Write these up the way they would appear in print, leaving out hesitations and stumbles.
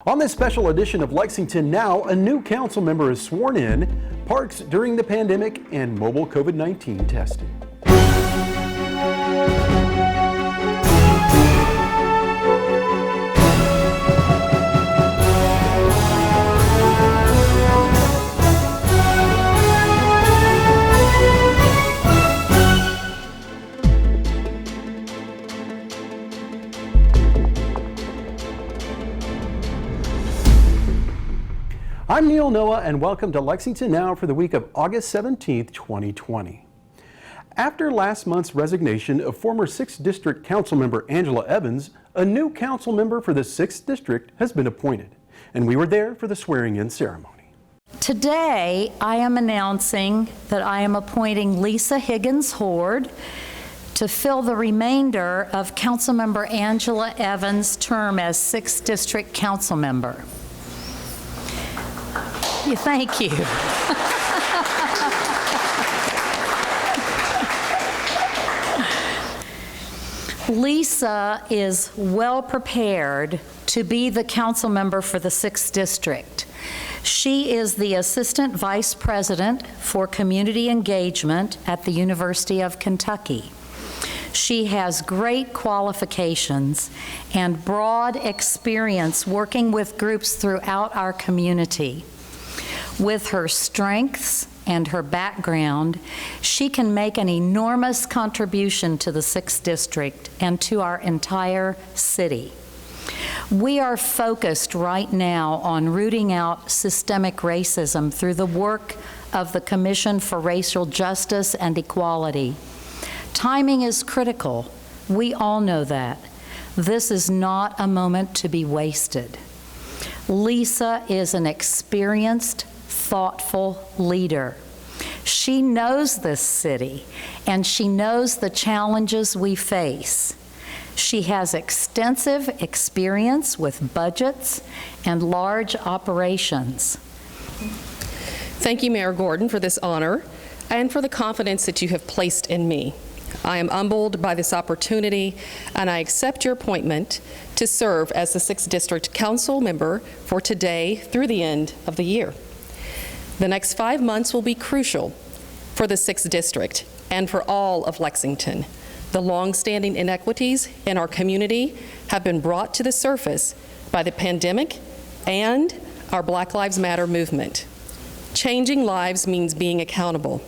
On this special edition of Lexington Now, a new council member is sworn in, parks during the pandemic, and mobile COVID-19 testing. I'm Neil Noah, and welcome to Lexington Now for the week of August 17th, 2020. After last month's resignation of former 6th District Councilmember Angela Evans, a new council member for the 6th District has been appointed, and we were there for the swearing-in ceremony. Today, I am announcing that I am appointing Lisa Higgins-Hord to fill the remainder of Councilmember Angela Evans' term as 6th District Council Member. Thank you. Lisa is well prepared to be the council member for the 6th District. She is the Assistant Vice President for Community Engagement at the University of Kentucky. She has great qualifications and broad experience working with groups throughout our community. With her strengths and her background, she can make an enormous contribution to the 6th District and to our entire city. We are focused right now on rooting out systemic racism through the work of the Commission for Racial Justice and Equality. Timing is critical. We all know that. This is not a moment to be wasted. Lisa is an experienced, thoughtful leader. She knows this city, and she knows the challenges we face. She has extensive experience with budgets and large operations. Thank you, Mayor Gordon, for this honor and for the confidence that you have placed in me. I am humbled by this opportunity, and I accept your appointment to serve as the 6th District Council member for today through the end of the year. The next 5 months will be crucial for the 6th District and for all of Lexington. The long-standing inequities in our community have been brought to the surface by the pandemic and our Black Lives Matter movement. Changing lives means being accountable.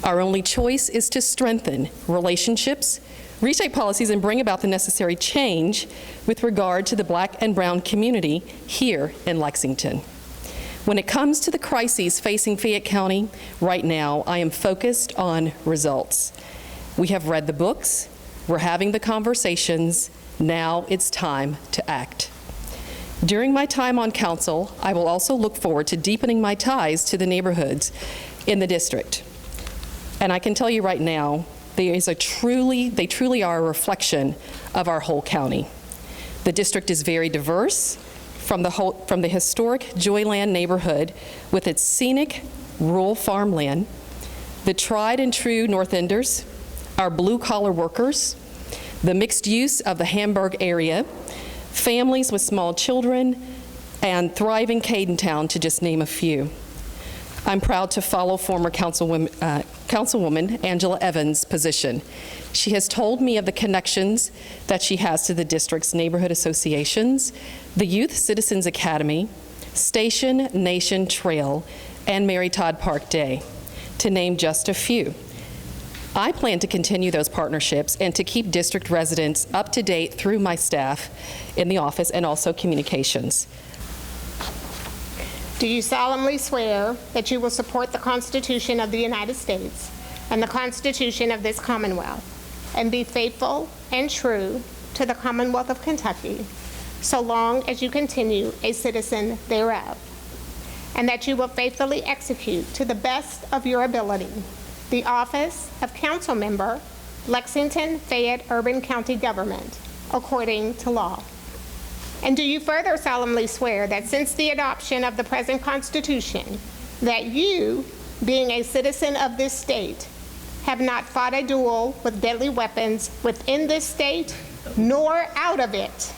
Our only choice is to strengthen relationships, reshape policies, and bring about the necessary change with regard to the Black and brown community here in Lexington. When it comes to the crises facing Fayette County right now, I am focused on results. We have read the books, we're having the conversations, now it's time to act. During my time on council, I will also look forward to deepening my ties to the neighborhoods in the district. And I can tell you right now, they truly are a reflection of our whole county. The district is very diverse, from the historic Joyland neighborhood with its scenic rural farmland, the tried and true North Enders, our blue-collar workers, the mixed use of the Hamburg area, families with small children, and thriving Cadentown, to just name a few. I'm proud to follow former Councilwoman Angela Evans' position. She has told me of the connections that she has to the district's neighborhood associations, the Youth Citizens Academy, Station Nation Trail, and Mary Todd Park Day, to name just a few. I plan to continue those partnerships and to keep district residents up to date through my staff in the office and also communications. Do you solemnly swear that you will support the Constitution of the United States and the Constitution of this Commonwealth, and be faithful and true to the Commonwealth of Kentucky, so long as you continue a citizen thereof, and that you will faithfully execute to the best of your ability the office of Council Member, Lexington Fayette Urban County Government, according to law? And do you further solemnly swear that since the adoption of the present Constitution, that you, being a citizen of this state, have not fought a duel with deadly weapons within this state, nor out of it,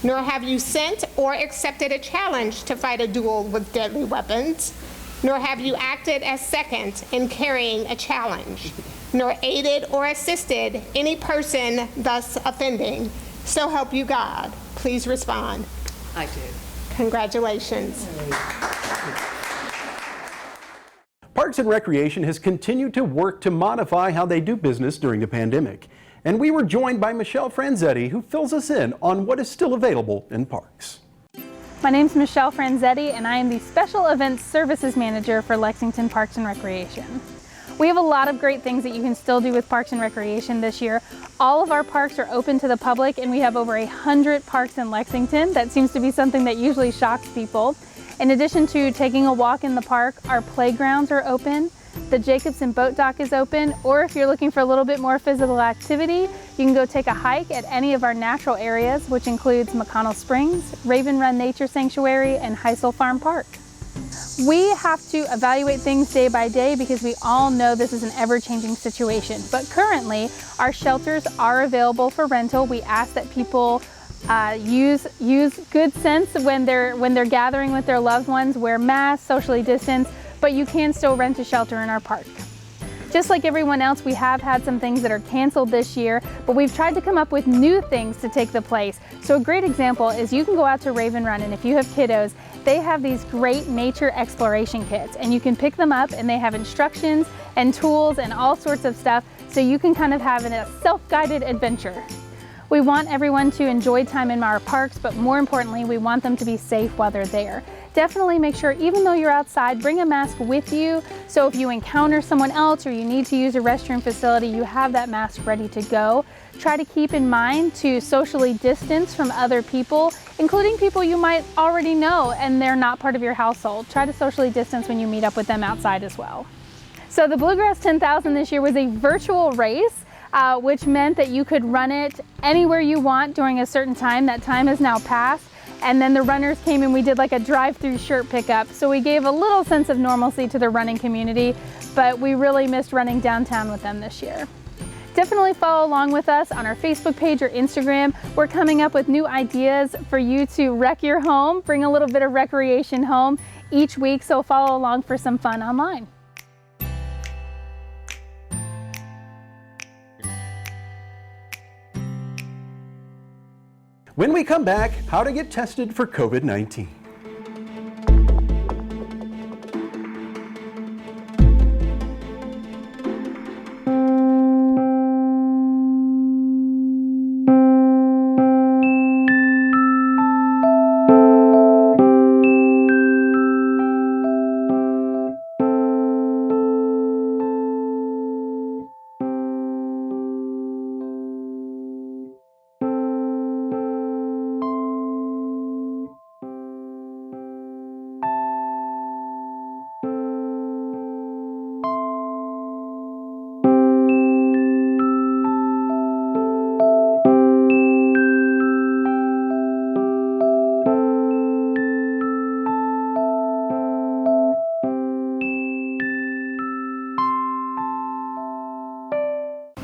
nor have you sent or accepted a challenge to fight a duel with deadly weapons, nor have you acted as second in carrying a challenge, nor aided or assisted any person thus offending. So help you God. Please respond. I do. Congratulations. Parks and Recreation has continued to work to modify how they do business during the pandemic. And we were joined by Michelle Franzetti, who fills us in on what is still available in parks. My name is Michelle Franzetti, and I am the Special Events Services Manager for Lexington Parks and Recreation. We have a lot of great things that you can still do with Parks and Recreation this year. All of our parks are open to the public, and we have over 100 parks in Lexington. That seems to be something that usually shocks people. In addition to taking a walk in the park, our playgrounds are open. The Jacobson Boat Dock is open, or if you're looking for a little bit more physical activity, you can go take a hike at any of our natural areas, which includes McConnell Springs, Raven Run Nature Sanctuary, and Heisel Farm Park. We have to evaluate things day by day because we all know this is an ever-changing situation. But currently, our shelters are available for rental. We ask that people use good sense when they're gathering with their loved ones, wear masks, socially distance, but you can still rent a shelter in our park. Just like everyone else, we have had some things that are canceled this year, but we've tried to come up with new things to take the place. So a great example is you can go out to Raven Run, and if you have kiddos, they have these great nature exploration kits, and you can pick them up and they have instructions and tools and all sorts of stuff, so you can kind of have a self-guided adventure. We want everyone to enjoy time in our parks, but more importantly, we want them to be safe while they're there. Definitely make sure, even though you're outside, bring a mask with you, so if you encounter someone else or you need to use a restroom facility, you have that mask ready to go. Try to keep in mind to socially distance from other people, including people you might already know and they're not part of your household. Try to socially distance when you meet up with them outside as well. So the Bluegrass 10,000 this year was a virtual race, which meant that you could run it anywhere you want during a certain time. That time has now passed. And then the runners came and we did like a drive-through shirt pickup. So we gave a little sense of normalcy to the running community, but we really missed running downtown with them this year. Definitely follow along with us on our Facebook page or Instagram. We're coming up with new ideas for you to wreck your home, bring a little bit of recreation home each week, so follow along for some fun online. When we come back, how to get tested for COVID-19.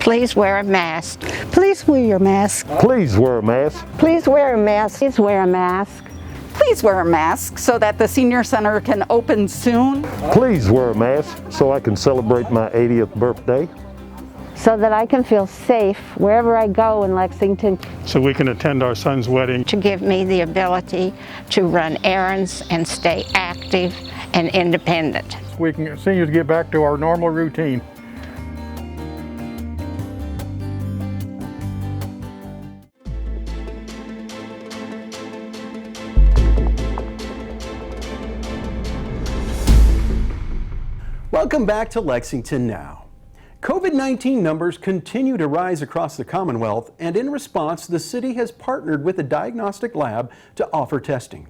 Please wear a mask. Please wear your mask. Please wear a mask. Please wear a mask. Please wear a mask. Please wear a mask so that the senior center can open soon. Please wear a mask so I can celebrate my 80th birthday. So that I can feel safe wherever I go in Lexington. So we can attend our son's wedding. To give me the ability to run errands and stay active and independent. We can continue to get back to our normal routine. Welcome back to Lexington Now. COVID-19 numbers continue to rise across the Commonwealth, and in response, the city has partnered with a diagnostic lab to offer testing.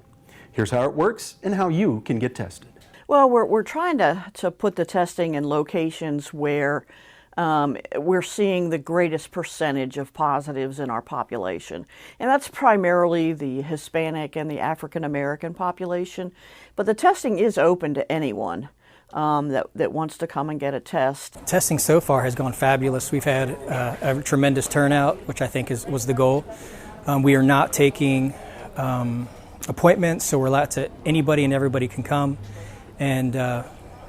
Here's how it works and how you can get tested. Well, we're trying to put the testing in locations where we're seeing the greatest percentage of positives in our population. And that's primarily the Hispanic and the African American population. But the testing is open to anyone that wants to come and get a test. Testing so far has gone fabulous. We've had a tremendous turnout, which I think was the goal. We are not taking appointments, so we're allowed to, anybody and everybody can come, and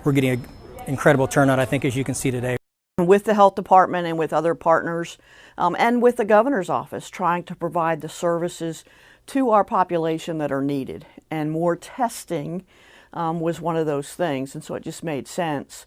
we're getting an incredible turnout, I think, as you can see today. With the health department and with other partners and with the governor's office, trying to provide the services to our population that are needed. And more testing was one of those things, and so it just made sense,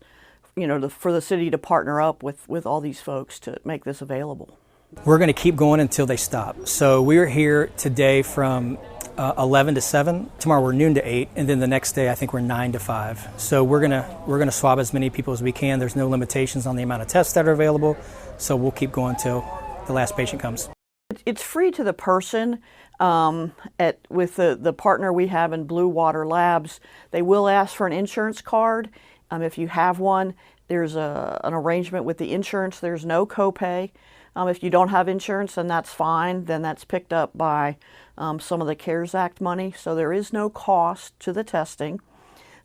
you know, for the city to partner up with all these folks to make this available. We're going to keep going until they stop. So we're here today from 11 to 7. Tomorrow we're noon to 8, and then the next day I think we're 9 to 5. So we're gonna swab as many people as we can. There's no limitations on the amount of tests that are available, so we'll keep going until the last patient comes. It's free to the person. With the partner we have in Blue Water Labs, they will ask for an insurance card. If you have one, there's an arrangement with the insurance. There's no copay. If you don't have insurance, then that's fine. Then that's picked up by some of the CARES Act money. So there is no cost to the testing.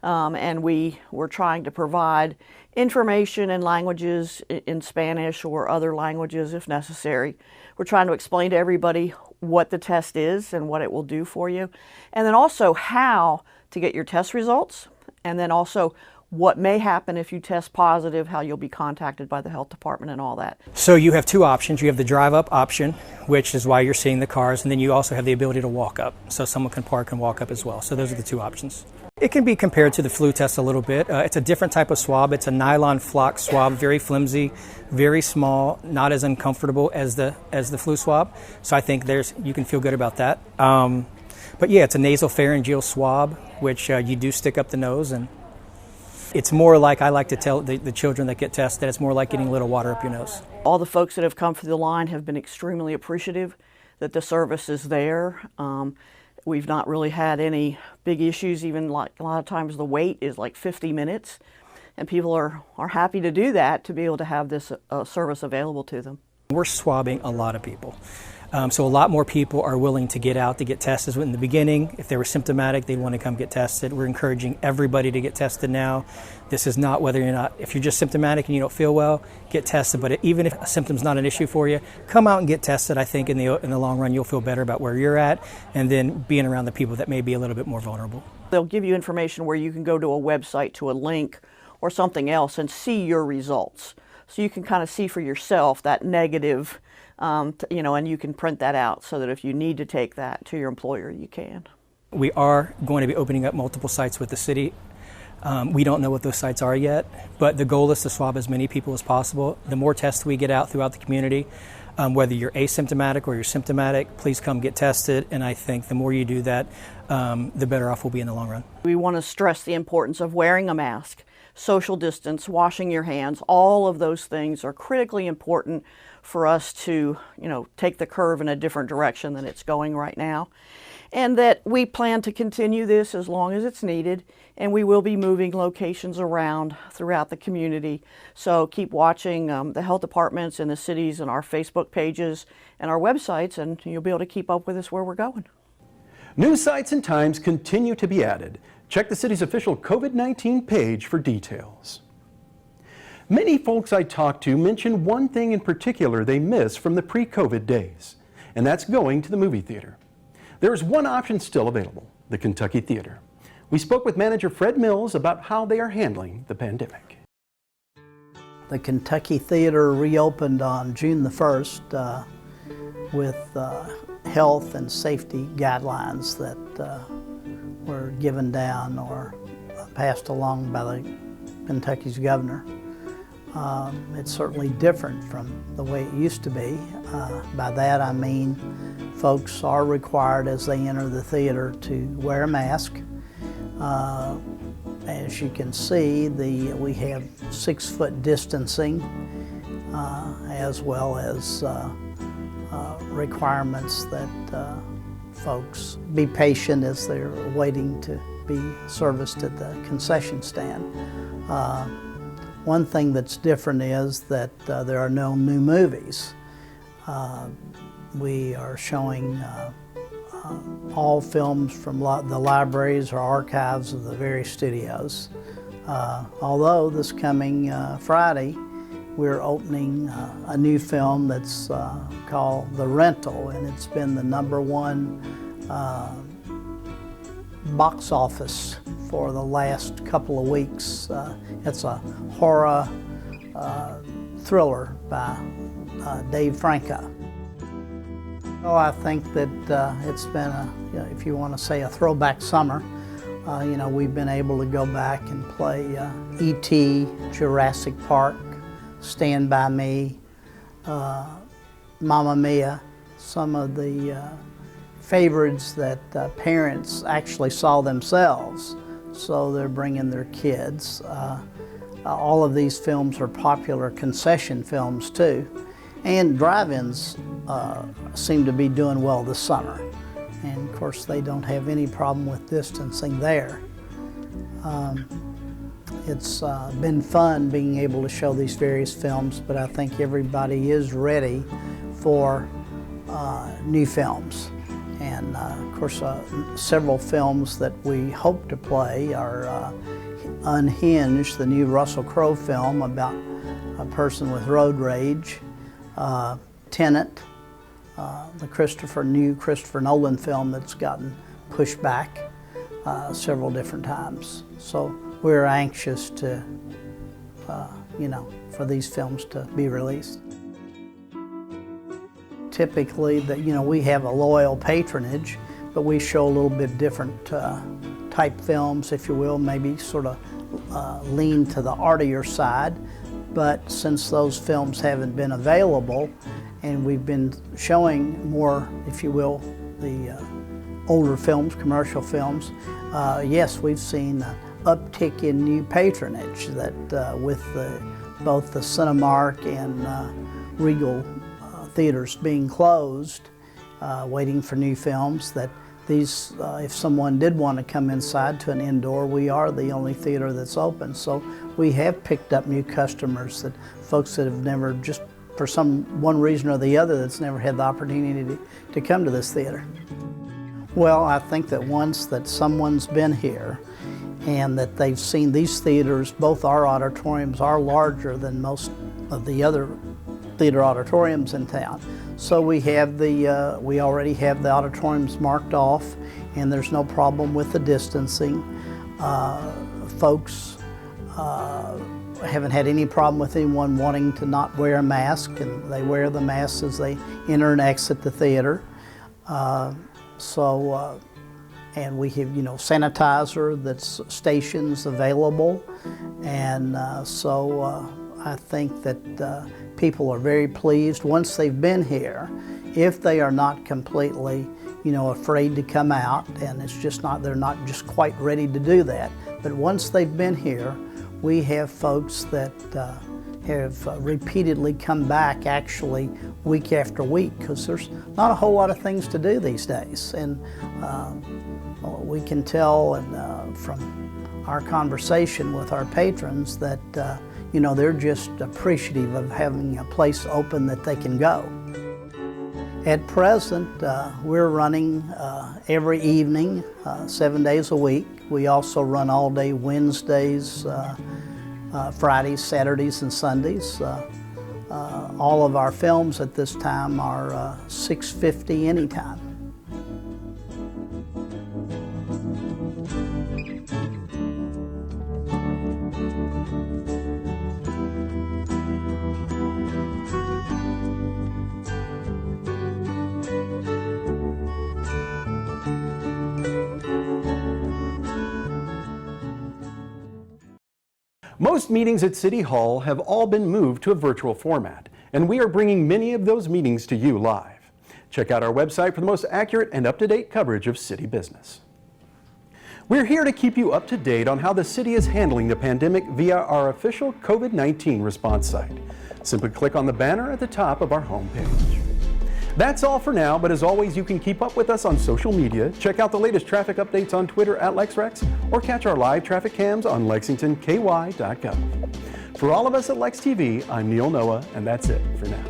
And we're trying to provide information in languages, in Spanish or other languages if necessary. We're trying to explain to everybody what the test is and what it will do for you. And then also how to get your test results. And then also what may happen if you test positive, how you'll be contacted by the health department and all that. So you have two options. You have the drive-up option, which is why you're seeing the cars, and then you also have the ability to walk up. So someone can park and walk up as well. So those are the two options. It can be compared to the flu test a little bit. It's a different type of swab. It's a nylon flock swab, very flimsy, very small, not as uncomfortable as the flu swab. So I think you can feel good about that. But yeah, it's a nasopharyngeal swab, which you do stick up the nose, and it's more like, I like to tell the children that get tested, it's more like getting a little water up your nose. All the folks that have come through the line have been extremely appreciative that the service is there. We've not really had any big issues, even like a lot of times the wait is like 50 minutes, and people are happy to do that to be able to have this service available to them. We're swabbing a lot of people. So a lot more people are willing to get out to get tested. In the beginning, if they were symptomatic, they'd want to come get tested. We're encouraging everybody to get tested now. This is not if you're just symptomatic and you don't feel well, get tested. But even if a symptom's not an issue for you, come out and get tested. I think in the long run, you'll feel better about where you're at, and then being around the people that may be a little bit more vulnerable. They'll give you information where you can go to a website, to a link or something else and see your results. So you can kind of see for yourself that negative, and you can print that out so that if you need to take that to your employer, you can. We are going to be opening up multiple sites with the city. We don't know what those sites are yet, but the goal is to swab as many people as possible. The more tests we get out throughout the community, whether you're asymptomatic or you're symptomatic, please come get tested. And I think the more you do that, the better off we'll be in the long run. We want to stress the importance of wearing a mask, social distance, washing your hands. All of those things are critically important for us to, take the curve in a different direction than it's going right now. And that we plan to continue this as long as it's needed, and we will be moving locations around throughout the community. So keep watching the health departments in the cities and our Facebook pages and our websites, and you'll be able to keep up with us where we're going. New sites and times continue to be added. Check the city's official COVID-19 page for details. Many folks I talk to mention one thing in particular they miss from the pre-COVID days, and that's going to the movie theater. There is one option still available, the Kentucky Theater. We spoke with manager Fred Mills about how they are handling the pandemic. The Kentucky Theater reopened on June the 1st with health and safety guidelines that were given down or passed along by the Kentucky's governor. It's certainly different from the way it used to be. By that I mean folks are required as they enter the theater to wear a mask. As you can see, we have 6-foot distancing as well as requirements that folks be patient as they're waiting to be serviced at the concession stand. One thing that's different is that there are no new movies. We are showing all films from the libraries or archives of the various studios. Although this coming Friday, we're opening a new film that's called The Rental, and it's been the #1 box office for the last couple of weeks. It's a horror thriller by Dave Franco. Oh, I think that it's been if you want to say a throwback summer. We've been able to go back and play E.T., Jurassic Park, Stand By Me, Mamma Mia, some of the favorites that parents actually saw themselves, so they're bringing their kids. All of these films are popular concession films too, and drive-ins seem to be doing well this summer. And of course they don't have any problem with distancing there. It's been fun being able to show these various films, but I think everybody is ready for new films. And of course several films that we hope to play are Unhinged, the new Russell Crowe film about a person with road rage, Tenet, the new Christopher Nolan film that's gotten pushed back several different times. So we're anxious to, for these films to be released. Typically, we have a loyal patronage, but we show a little bit different type films, if you will, maybe sort of lean to the artier side. But since those films haven't been available, and we've been showing more, if you will, the older films, commercial films, yes, we've seen an uptick in new patronage that with both the Cinemark and Regal theaters being closed, waiting for new films, that these, if someone did want to come inside to an indoor, we are the only theater that's open. So we have picked up new customers, that folks that have never, just for one reason or the other, that's never had the opportunity to come to this theater. Well, I think that once that someone's been here and that they've seen these theaters, both our auditoriums are larger than most of the other theater auditoriums in town. So we already have the auditoriums marked off, and there's no problem with the distancing. Folks haven't had any problem with anyone wanting to not wear a mask, and they wear the masks as they enter and exit the theater. And we have, sanitizer that's stations available, and I think that people are very pleased once they've been here. If they are not completely, afraid to come out, and they're not just quite ready to do that. But once they've been here, we have folks that have repeatedly come back, actually week after week, because there's not a whole lot of things to do these days. And we can tell from our conversation with our patrons that they're just appreciative of having a place open that they can go. At present, we're running every evening, 7 days a week. We also run all day Wednesdays, Fridays, Saturdays, and Sundays. All of our films at this time are $6.50 anytime. Most meetings at City Hall have all been moved to a virtual format, and we are bringing many of those meetings to you live. Check out our website for the most accurate and up-to-date coverage of city business. We're here to keep you up to date on how the city is handling the pandemic via our official COVID-19 response site. Simply click on the banner at the top of our homepage. That's all for now, but as always, you can keep up with us on social media, check out the latest traffic updates on Twitter @LexRex, or catch our live traffic cams on LexingtonKY.gov. For all of us at Lex TV, I'm Neil Noah, and that's it for now.